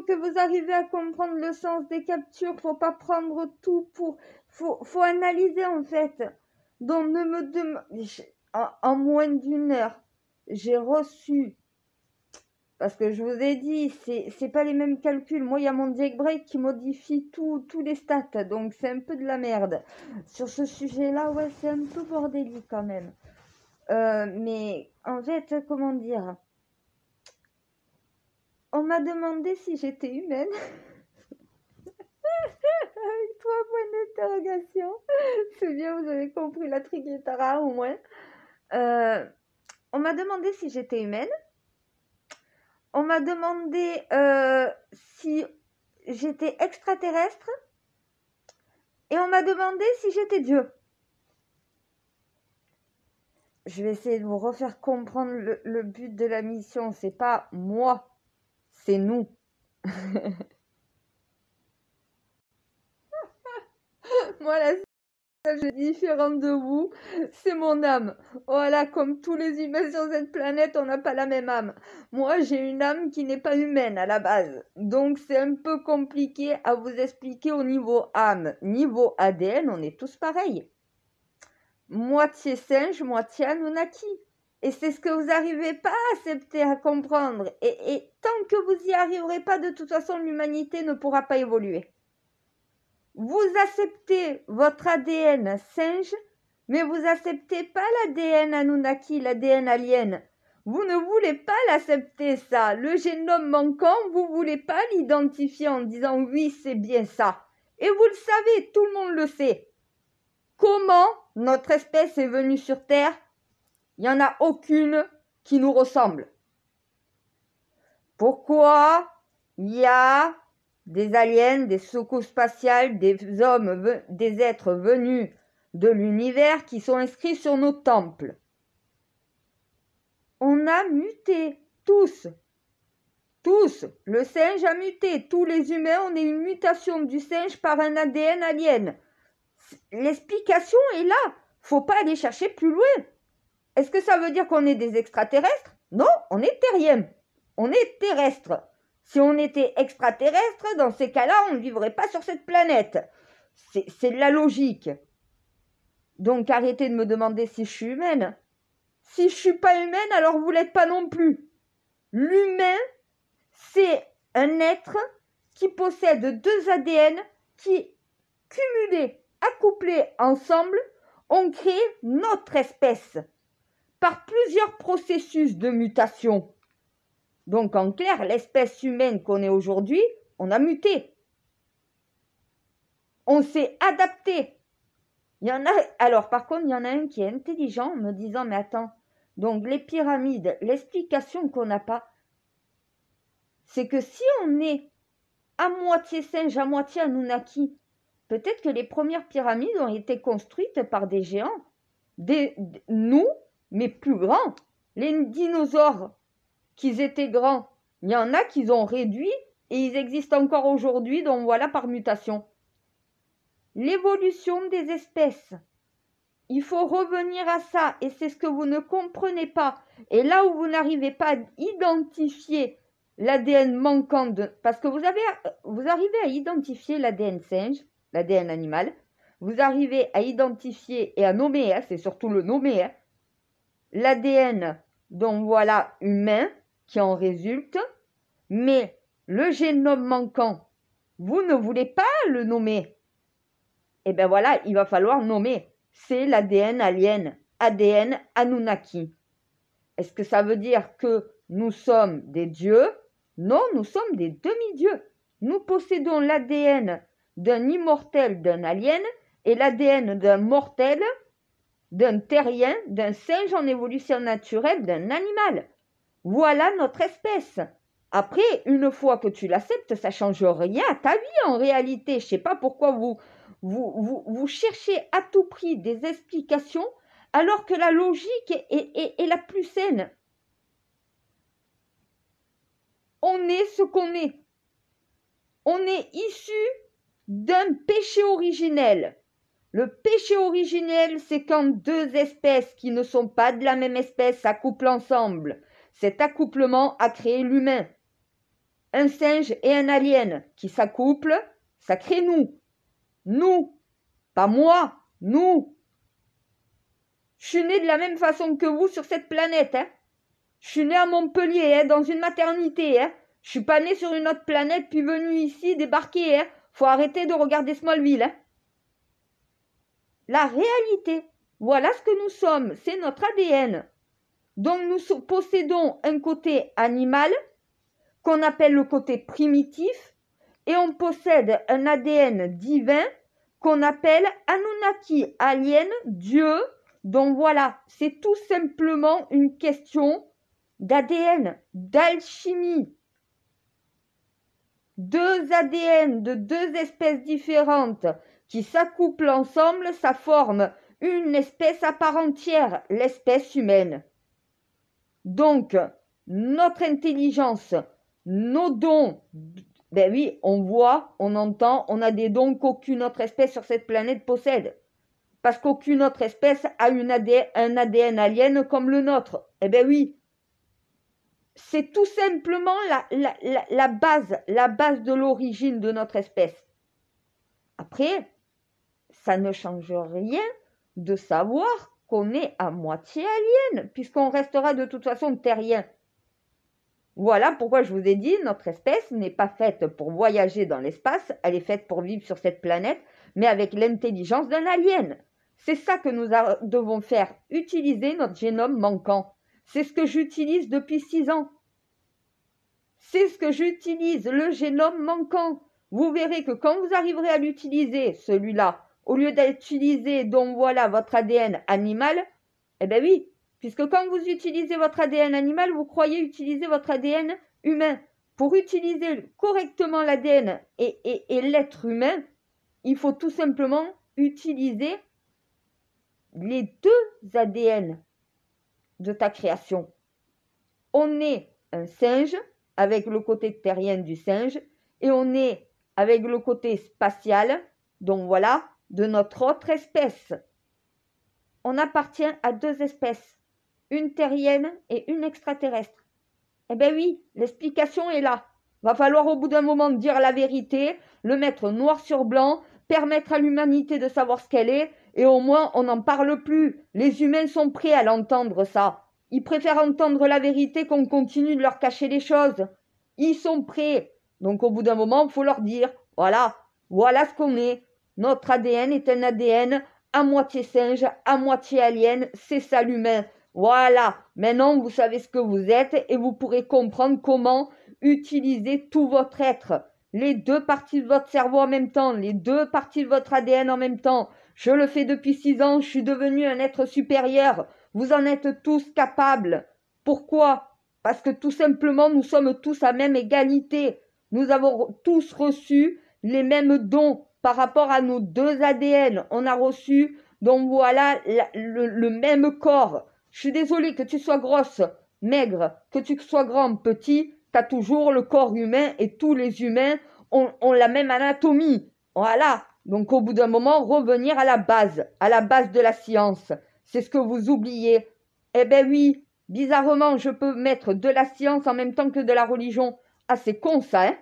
que vous arrivez à comprendre le sens des captures, faut pas prendre tout pour... Faut analyser en fait. Donc ne me en moins d'une heure, j'ai reçu... Parce que je vous ai dit, c'est pas les mêmes calculs. Moi, il y a mon jailbreak qui modifie tous les stats. Donc, c'est un peu de la merde. Sur ce sujet-là, ouais, c'est un peu bordélique quand même. Mais en fait, comment dire? On m'a demandé si j'étais humaine. Avec 3 points d'interrogation. C'est bien, vous avez compris la triguetara au moins. On m'a demandé si j'étais humaine. On m'a demandé si j'étais extraterrestre et on m'a demandé si j'étais Dieu. Je vais essayer de vous refaire comprendre le but de la mission. C'est pas moi, c'est nous. Moi, la seule différente de vous, c'est mon âme. Voilà, comme tous les humains sur cette planète, on n'a pas la même âme. Moi, j'ai une âme qui n'est pas humaine à la base. Donc, c'est un peu compliqué à vous expliquer au niveau âme. Niveau ADN, on est tous pareils. Moitié singe, moitié Anunnaki. Et c'est ce que vous n'arrivez pas à accepter, à comprendre. Et tant que vous n'y arriverez pas, de toute façon, l'humanité ne pourra pas évoluer. Vous acceptez votre ADN singe, mais vous acceptez pas l'ADN Anunnaki, l'ADN alien. Vous ne voulez pas l'accepter, ça. Le génome manquant, vous voulez pas l'identifier en disant oui, c'est bien ça. Et vous le savez, tout le monde le sait. Comment notre espèce est venue sur Terre? Il n'y en a aucune qui nous ressemble. Pourquoi il y a des aliens, des soucoupes spatiales, des hommes, des êtres venus de l'univers qui sont inscrits sur nos temples? On a muté, tous. Tous. Le singe a muté. Tous les humains, on est une mutation du singe par un ADN alien. L'explication est là. Faut pas aller chercher plus loin. Est-ce que ça veut dire qu'on est des extraterrestres? Non, on est terriens. On est terrestres. Si on était extraterrestre, dans ces cas-là, on ne vivrait pas sur cette planète. C'est de la logique. Donc arrêtez de me demander si je suis humaine. Si je ne suis pas humaine, alors vous ne l'êtes pas non plus. L'humain, c'est un être qui possède 2 ADN qui, cumulés, accouplés ensemble, ont créé notre espèce par plusieurs processus de mutation. Donc en clair, l'espèce humaine qu'on est aujourd'hui, on a muté. On s'est adapté. Il y en a, alors par contre, il y en a un qui est intelligent en me disant, mais attends, donc les pyramides, l'explication qu'on n'a pas, c'est que si on est à moitié singe, à moitié Anunnaki, peut-être que les premières pyramides ont été construites par des géants, nous, mais plus grands. Les dinosaures, qu'ils étaient grands, il y en a qu'ils ont réduit et ils existent encore aujourd'hui, donc voilà, par mutation. L'évolution des espèces. Il faut revenir à ça et c'est ce que vous ne comprenez pas. Et là où vous n'arrivez pas à identifier l'ADN manquant, parce que vous arrivez à identifier l'ADN singe, l'ADN animal, vous arrivez à identifier et à nommer, c'est surtout le nommer, l'ADN, donc voilà, humain, qui en résulte, mais le génome manquant, vous ne voulez pas le nommer. Et bien voilà, il va falloir nommer. C'est l'ADN alien, ADN Anunnaki. Est-ce que ça veut dire que nous sommes des dieux? Non, nous sommes des demi-dieux. Nous possédons l'ADN d'un immortel, d'un alien, et l'ADN d'un mortel, d'un terrien, d'un singe en évolution naturelle, d'un animal. Voilà notre espèce. Après, une fois que tu l'acceptes, ça ne change rien à ta vie en réalité. Je ne sais pas pourquoi vous cherchez à tout prix des explications alors que la logique est la plus saine. On est ce qu'on est. On est issu d'un péché originel. Le péché originel, c'est quand 2 espèces qui ne sont pas de la même espèce s'accouplent ensemble. Cet accouplement a créé l'humain. un singe et un alien qui s'accouplent, ça crée nous. Nous, pas moi, nous. Je suis née de la même façon que vous sur cette planète. Hein. Je suis née à Montpellier, hein, dans une maternité. Hein. Je suis pas née sur une autre planète puis venue ici débarquer. Hein. Faut arrêter de regarder Smallville. Hein. La réalité, voilà ce que nous sommes, c'est notre ADN. Donc nous possédons un côté animal qu'on appelle le côté primitif et on possède un ADN divin qu'on appelle Anunnaki, alien, Dieu. Donc voilà, c'est tout simplement une question d'ADN, d'alchimie. Deux ADN de deux espèces différentes qui s'accouplent ensemble, ça forme une espèce à part entière, l'espèce humaine. Donc, notre intelligence, nos dons, ben oui, on voit, on entend, on a des dons qu'aucune autre espèce sur cette planète possède. Parce qu'aucune autre espèce a un ADN alien comme le nôtre. Eh ben oui. C'est tout simplement la base de l'origine de notre espèce. Après, ça ne change rien de savoir qu'on est à moitié alien, puisqu'on restera de toute façon terrien. Voilà pourquoi je vous ai dit, notre espèce n'est pas faite pour voyager dans l'espace, elle est faite pour vivre sur cette planète, mais avec l'intelligence d'un alien. C'est ça que nous devons faire, utiliser notre génome manquant. C'est ce que j'utilise depuis 6 ans. C'est ce que j'utilise, le génome manquant. Vous verrez que quand vous arriverez à l'utiliser, celui-là, au lieu d'utiliser, donc voilà, votre ADN animal, eh bien oui, puisque quand vous utilisez votre ADN animal, vous croyez utiliser votre ADN humain. Pour utiliser correctement l'ADN et l'être humain, il faut tout simplement utiliser les deux ADN de ta création. On est un singe avec le côté terrien du singe et on est avec le côté spatial, donc voilà, de notre autre espèce. On appartient à deux espèces, une terrienne et une extraterrestre. Eh bien oui, l'explication est là. Va falloir au bout d'un moment dire la vérité, le mettre noir sur blanc, permettre à l'humanité de savoir ce qu'elle est, et au moins on n'en parle plus. Les humains sont prêts à l'entendre ça. Ils préfèrent entendre la vérité qu'on continue de leur cacher les choses. Ils sont prêts. Donc au bout d'un moment, il faut leur dire, voilà ce qu'on est. Notre ADN est un ADN à moitié singe, à moitié alien, c'est ça l'humain. Voilà, maintenant vous savez ce que vous êtes et vous pourrez comprendre comment utiliser tout votre être. Les deux parties de votre cerveau en même temps, les deux parties de votre ADN en même temps. Je le fais depuis 6 ans, je suis devenu un être supérieur. Vous en êtes tous capables. Pourquoi ? Parce que tout simplement, nous sommes tous à même égalité. Nous avons tous reçu les mêmes dons par rapport à nos deux ADN. On a reçu, donc voilà, le même corps. Je suis désolée que tu sois grosse, maigre, que tu sois grand, petit, tu as toujours le corps humain et tous les humains ont la même anatomie. Voilà. Donc au bout d'un moment, revenir à la base de la science. C'est ce que vous oubliez. Eh ben oui, bizarrement, je peux mettre de la science en même temps que de la religion. Ah, c'est con ça, hein?